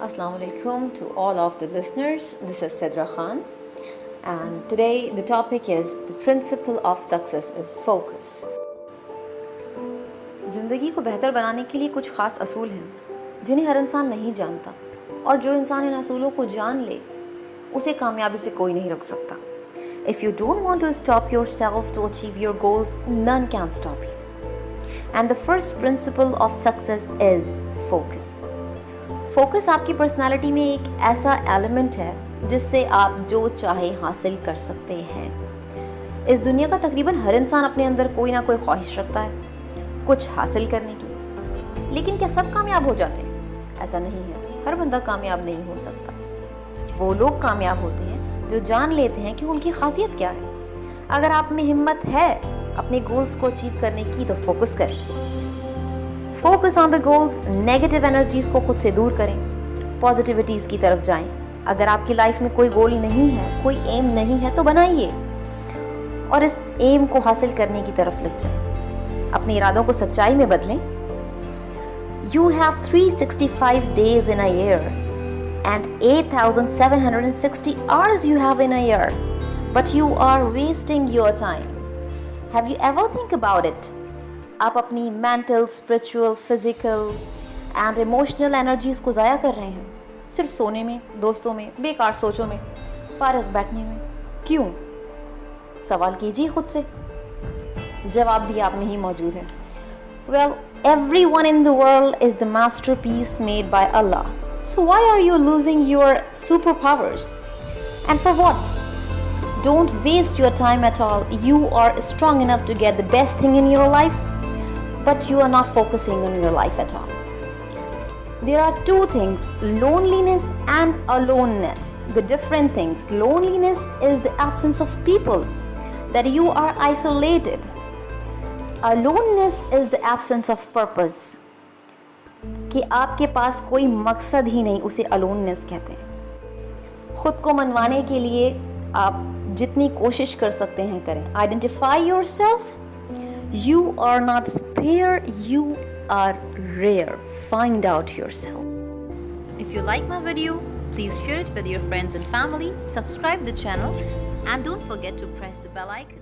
Assalamu alaikum to all of the listeners. This is Sidra Khan, and today the topic is the principle of success is focus. ज़िंदगी को बेहतर बनाने के लिए कुछ ख़ास असूल हैं जिन्हें हर इंसान नहीं जानता, और जो इंसान इन असूलों को जान ले उसे कामयाबी से कोई नहीं रोक सकता. If you don't want to stop yourself to achieve your goals, none can stop you. And the first principle of success is focus. Focus आपकी पर्सनालिटी में एक ऐसा एलिमेंट है जिससे आप जो चाहे हासिल कर सकते हैं. इस दुनिया का तकरीबन हर इंसान अपने अंदर कोई ना कोई ख्वाहिश रखता है कुछ हासिल करने की, लेकिन क्या सब कामयाब हो जाते हैं? ऐसा नहीं है. हर बंदा कामयाब नहीं हो सकता. वो लोग कामयाब होते हैं जो जान लेते हैं कि उनकी खासियत क्या है. अगर आप में हिम्मत है अपने गोल्स को अचीव करने की तो फोकस करें. Focus on the goals. Negative energies को खुद से दूर करें, पॉजिटिविटीज़ की तरफ जाएं. अगर आपकी लाइफ में कोई गोल नहीं है, कोई एम नहीं है तो बनाइए और इस एम को हासिल करने की तरफ लग जाएं. अपने इरादों को सच्चाई में बदलें. You have 365 days in a year and 8,760 hours you have in a year, but you are wasting your time. Have you ever think about it? आप अपनी mental, spiritual, physical and emotional energies को ज़ाया कर रहे हैं सिर्फ सोने में, दोस्तों में, बेकार सोचों में, फारग बैठने में. क्यों? सवाल कीजिए खुद से. जवाब भी आप में ही मौजूद है. Well, everyone in the world is the masterpiece made by Allah. So why are you losing your superpowers? And for what? Don't waste your time at all. You are strong enough to get the best thing in your life, but you are not focusing on your life at all. There are two things, loneliness and aloneness. The different things. Loneliness is the absence of people, that you are isolated. Aloneness is the absence of purpose. कि आपके पास कोई मकसद ही नहीं, उसे aloneness कहते हैं. खुद को मनवाने के लिए आप जितनी कोशिश कर सकते हैं करें. Identify yourself. You are not spare, you are rare. Find out yourself. If you like my video, please share it with your friends and family, subscribe the channel, and don't forget to press the bell icon.